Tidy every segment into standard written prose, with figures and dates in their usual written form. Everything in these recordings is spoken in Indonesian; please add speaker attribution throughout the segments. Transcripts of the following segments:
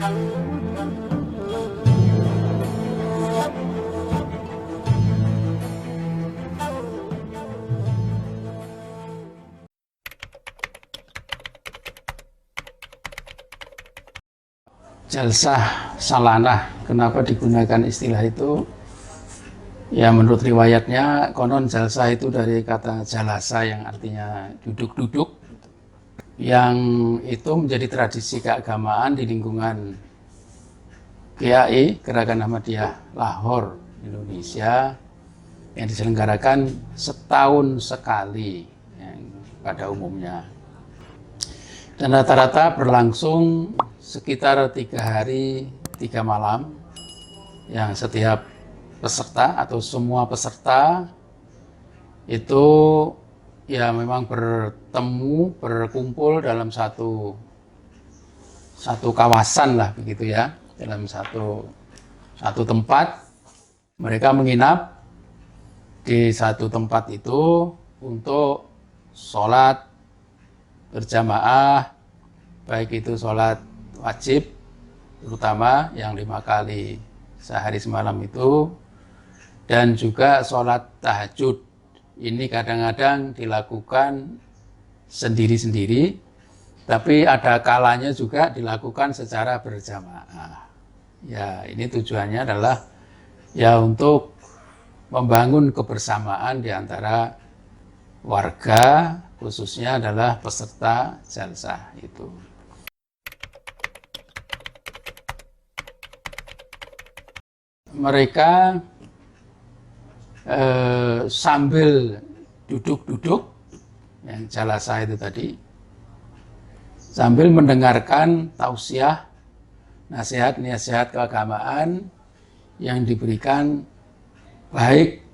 Speaker 1: Jalsah salanah, kenapa digunakan istilah itu? Ya menurut riwayatnya konon jalsah itu dari kata jalasa yang artinya duduk-duduk, yang itu menjadi tradisi keagamaan di lingkungan GAI, Gerakan Ahmadiyah Lahore, Indonesia, yang diselenggarakan setahun sekali pada umumnya. Dan rata-rata berlangsung sekitar 3 hari 3 malam, yang setiap peserta atau semua peserta itu ya memang bertemu, berkumpul dalam satu kawasan lah begitu ya, dalam satu tempat. Mereka menginap di satu tempat itu untuk sholat berjamaah, baik itu sholat wajib terutama yang 5 kali sehari semalam itu, dan juga sholat tahajud. Ini kadang-kadang dilakukan sendiri-sendiri, tapi ada kalanya juga dilakukan secara berjamaah. Ya, ini tujuannya adalah ya untuk membangun kebersamaan di antara warga, khususnya adalah peserta jalsah itu. Mereka sambil duduk-duduk, yang jalsah itu tadi, sambil mendengarkan tausiah, nasihat-nasihat keagamaan yang diberikan baik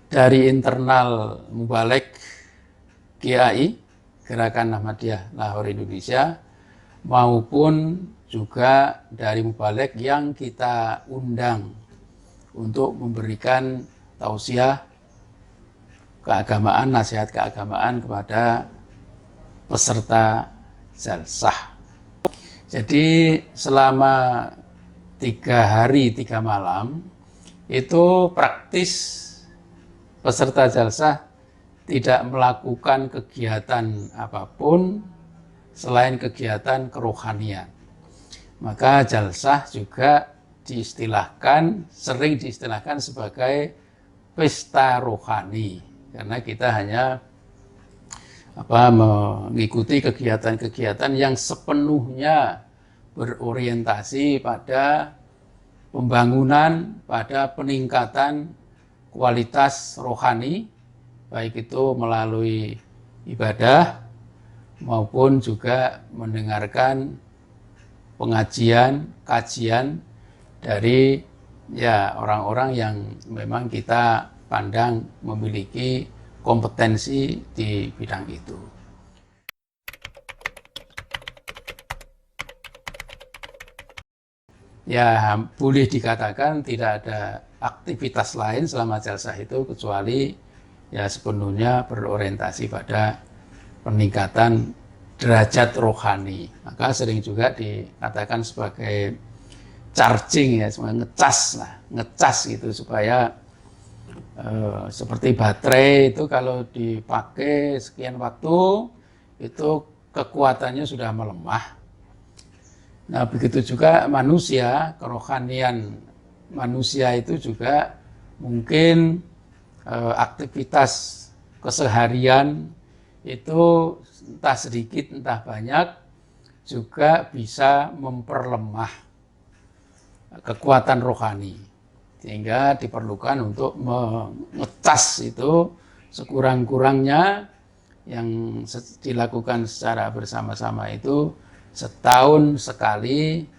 Speaker 1: dari internal Mubalek GAI, Gerakan Ahmadiyah Lahore Indonesia, maupun juga dari Mubalek yang kita undang untuk memberikan tausiah keagamaan, nasihat keagamaan kepada peserta jalsah. Jadi selama 3 hari 3 malam itu praktis peserta jalsah tidak melakukan kegiatan apapun selain kegiatan kerohanian. Maka jalsah juga sering diistilahkan sebagai pesta rohani, karena kita hanya mengikuti kegiatan-kegiatan yang sepenuhnya berorientasi pada pembangunan, pada peningkatan kualitas rohani, baik itu melalui ibadah maupun juga mendengarkan pengajian, kajian dari ya orang-orang yang memang kita pandang memiliki kompetensi di bidang itu. Ya boleh dikatakan tidak ada aktivitas lain selama jalsah itu kecuali ya sepenuhnya berorientasi pada peningkatan derajat rohani. Maka sering juga dikatakan sebagai charging ya, ngecas gitu, supaya seperti baterai itu kalau dipakai sekian waktu itu kekuatannya sudah melemah. Nah begitu juga manusia, kerohanian manusia itu juga mungkin aktivitas keseharian itu entah sedikit entah banyak juga bisa memperlemah kekuatan rohani, sehingga diperlukan untuk mengecas itu sekurang-kurangnya yang dilakukan secara bersama-sama itu setahun sekali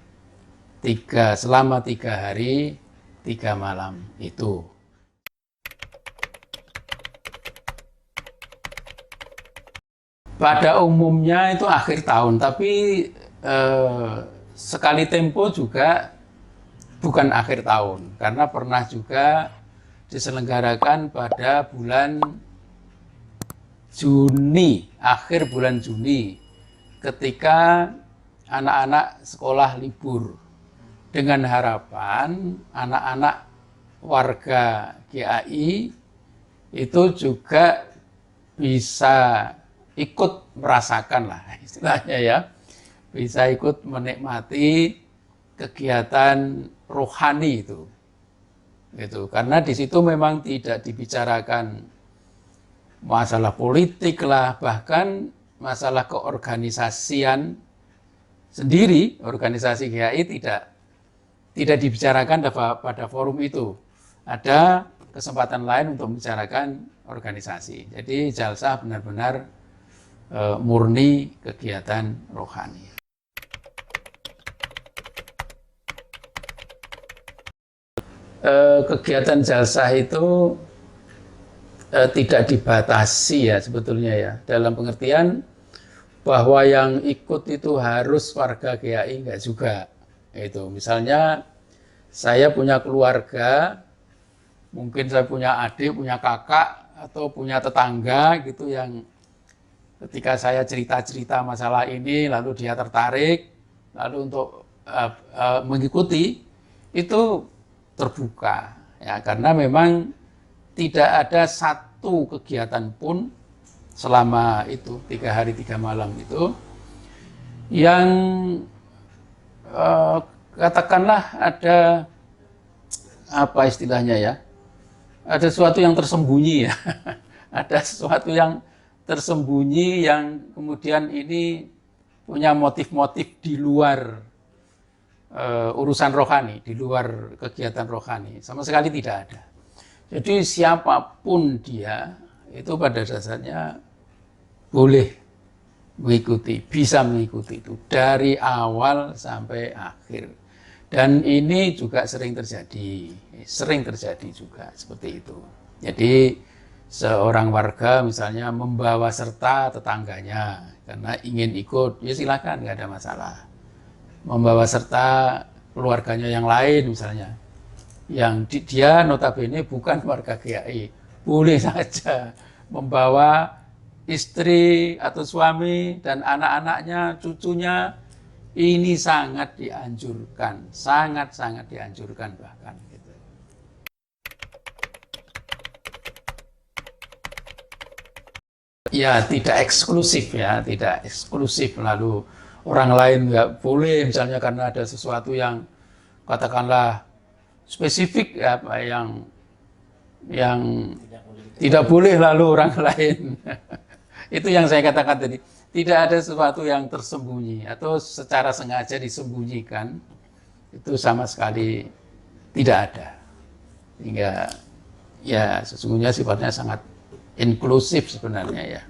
Speaker 1: selama 3 hari 3 malam itu. Pada umumnya itu akhir tahun, tapi sekali tempo juga bukan akhir tahun, karena pernah juga diselenggarakan pada bulan Juni, akhir bulan Juni, ketika anak-anak sekolah libur dengan harapan anak-anak warga GAI itu juga bisa ikut merasakan lah istilahnya ya, bisa ikut menikmati kegiatan rohani itu. Gitu. Karena di situ memang tidak dibicarakan masalah politik lah, bahkan masalah keorganisasian sendiri, organisasi GAI tidak dibicarakan pada forum itu. Ada kesempatan lain untuk membicarakan organisasi. Jadi jalsah benar-benar murni kegiatan rohani. Kegiatan jalsah itu tidak dibatasi ya sebetulnya ya, dalam pengertian bahwa yang ikut itu harus warga GAI, enggak juga. Itu misalnya saya punya keluarga, mungkin saya punya adik, punya kakak, atau punya tetangga gitu yang ketika saya cerita-cerita masalah ini lalu dia tertarik, lalu untuk mengikuti, itu terbuka ya, karena memang tidak ada satu kegiatan pun selama itu 3 hari 3 malam itu yang katakanlah ada apa istilahnya ya, ada sesuatu yang tersembunyi ya, ada sesuatu yang tersembunyi yang kemudian ini punya motif-motif di luar urusan rohani, di luar kegiatan rohani, sama sekali tidak ada. Jadi siapapun dia itu pada dasarnya boleh mengikuti, bisa mengikuti itu dari awal sampai akhir. Dan ini juga sering terjadi juga seperti itu. Jadi seorang warga misalnya membawa serta tetangganya karena ingin ikut, ya silakan, nggak ada masalah. Membawa serta keluarganya yang lain misalnya, yang dia notabene bukan warga GAI, boleh saja membawa istri atau suami dan anak-anaknya, cucunya, ini sangat dianjurkan, sangat-sangat dianjurkan bahkan. Gitu. Ya tidak eksklusif ya, tidak eksklusif lalu orang lain nggak boleh misalnya karena ada sesuatu yang katakanlah spesifik apa yang tidak boleh lalu orang lain. Itu yang saya katakan tadi, tidak ada sesuatu yang tersembunyi atau secara sengaja disembunyikan, itu sama sekali tidak ada. Hingga ya sesungguhnya sifatnya sangat inklusif sebenarnya ya.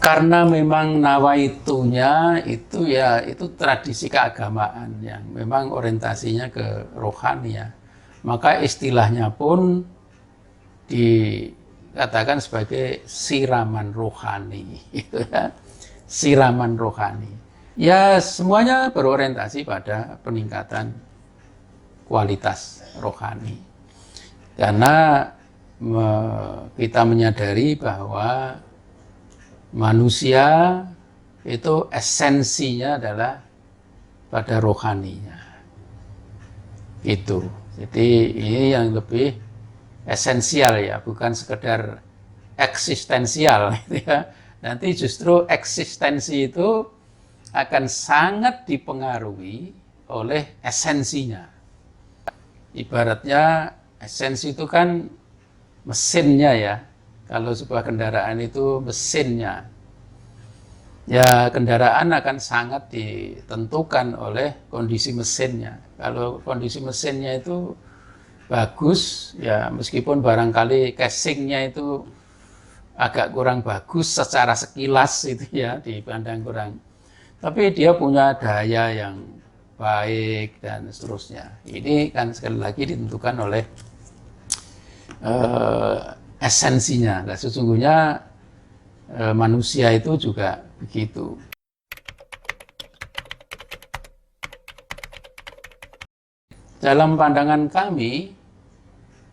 Speaker 1: Karena memang nawaitunya itu ya itu tradisi keagamaan yang memang orientasinya ke rohani ya. Maka istilahnya pun dikatakan sebagai siraman rohani, gitu ya. Siraman rohani. Ya semuanya berorientasi pada peningkatan kualitas rohani. Karena kita menyadari bahwa manusia itu esensinya adalah pada rohaninya. Itu. Jadi ini yang lebih esensial ya, bukan sekedar eksistensial gitu ya. Nanti justru eksistensi itu akan sangat dipengaruhi oleh esensinya. Ibaratnya esensi itu kan mesinnya ya. Kalau sebuah kendaraan itu mesinnya. Ya kendaraan akan sangat ditentukan oleh kondisi mesinnya. Kalau kondisi mesinnya itu bagus, ya meskipun barangkali casingnya itu agak kurang bagus secara sekilas itu ya dipandang kurang. Tapi dia punya daya yang baik dan seterusnya. Ini kan sekali lagi ditentukan oleh esensinya. Nah, sesungguhnya manusia itu juga begitu. Dalam pandangan kami,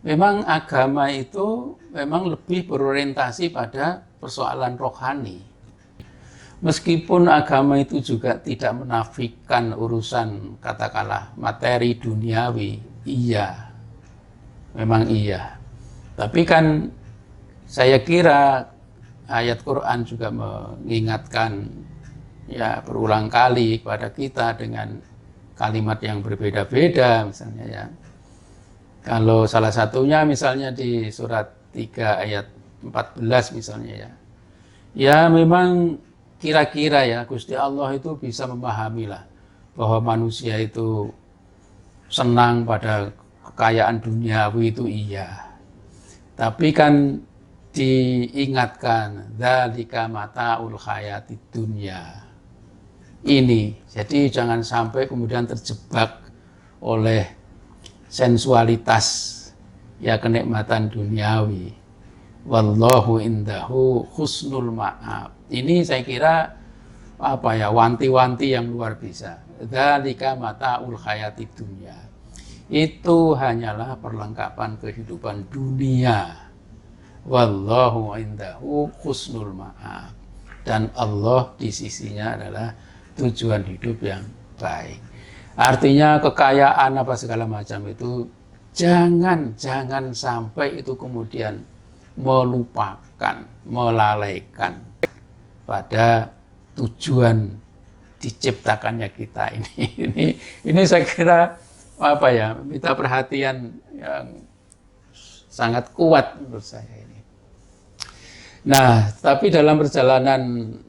Speaker 1: memang agama itu memang lebih berorientasi pada persoalan rohani. Meskipun agama itu juga tidak menafikan urusan katakanlah materi duniawi, iya, memang iya. Tapi kan saya kira ayat Quran juga mengingatkan ya berulang kali kepada kita dengan kalimat yang berbeda-beda misalnya ya. Kalau salah satunya misalnya di surat 3 ayat 14 misalnya ya. Ya memang kira-kira ya Gusti Allah itu bisa memahami lah bahwa manusia itu senang pada kekayaan duniawi itu iya. Tapi kan diingatkan dzalika mataul hayatid dunya. Ini jadi jangan sampai kemudian terjebak oleh sensualitas ya kenikmatan duniawi. Wallahu indahu husnul ma'ab. Ini saya kira apa ya wanti-wanti yang luar biasa. Dzalika mataul hayatid dunya. Itu hanyalah perlengkapan kehidupan dunia. Wallahu indahu husnul ma'ab. Dan Allah di sisinya adalah tujuan hidup yang baik. Artinya kekayaan apa segala macam itu jangan sampai itu kemudian melupakan, melalaikan pada tujuan diciptakannya kita ini. Ini saya kira apa ya, minta perhatian yang sangat kuat menurut saya ini. Nah, tapi dalam perjalanan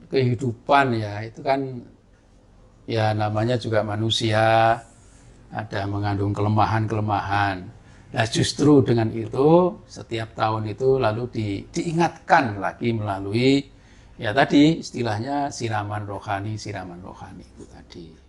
Speaker 1: kehidupan ya itu kan ya namanya juga manusia, ada mengandung kelemahan-kelemahan. Nah justru dengan itu setiap tahun itu lalu diingatkan lagi melalui ya tadi istilahnya siraman rohani itu tadi.